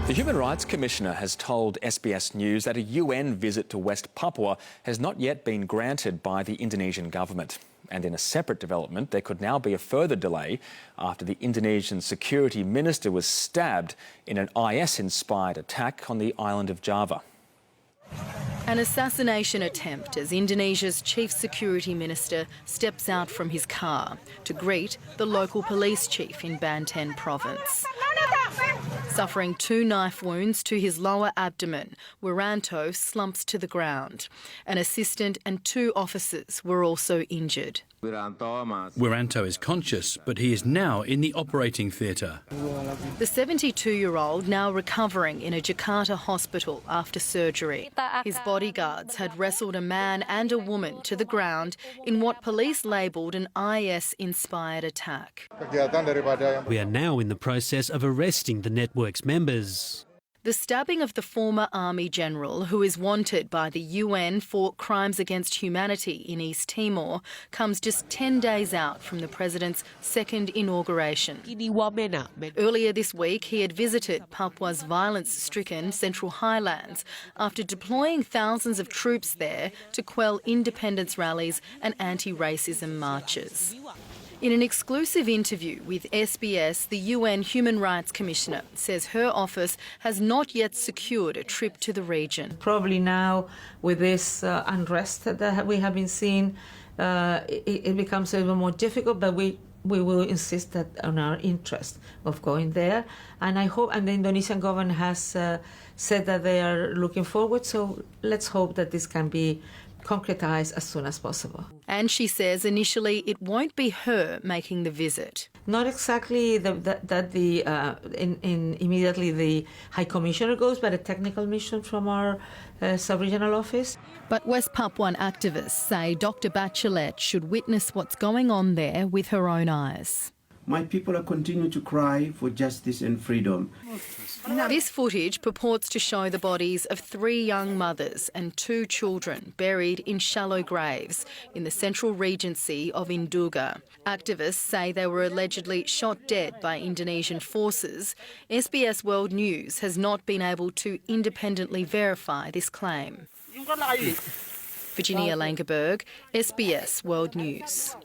The Human Rights Commissioner has told SBS News that a UN visit to West Papua has not yet been granted by the Indonesian government. And in a separate development, there could now be a further delay after the Indonesian security minister was stabbed in an IS-inspired attack on the island of Java. An assassination attempt as Indonesia's chief security minister steps out from his car to greet the local police chief in Banten province. Suffering 2 knife wounds to his lower abdomen, Wiranto slumps to the ground. An assistant and 2 officers were also injured. Wiranto is conscious, but he is now in the operating theatre. The 72-year-old now recovering in a Jakarta hospital after surgery. His bodyguards had wrestled a man and a woman to the ground in what police labelled an IS-inspired attack. We are now in the process of arresting the network's members. The stabbing of the former army general, who is wanted by the UN for crimes against humanity in East Timor, comes just 10 days out from the president's second inauguration. Earlier this week, he had visited Papua's violence-stricken Central Highlands after deploying thousands of troops there to quell independence rallies and anti-racism marches. In an exclusive interview with SBS, the UN Human Rights Commissioner says her office has not yet secured a trip to the region. Probably now, with this unrest that we have been seeing, it becomes a little more difficult, but we will insist that on our interest of going there. And I hope, and the Indonesian government has said that they are looking forward, so let's hope that this can be concretised as soon as possible. And she says initially it won't be her making the visit. Not exactly immediately the High Commissioner goes, but a technical mission from our sub-regional office. But West Papuan activists say Dr. Bachelet should witness what's going on there with her own eyes. My people are continuing to cry for justice and freedom. This footage purports to show the bodies of 3 young mothers and 2 children buried in shallow graves in the Central Regency of Induga. Activists say they were allegedly shot dead by Indonesian forces. SBS World News has not been able to independently verify this claim. Virginia Langeberg, SBS World News.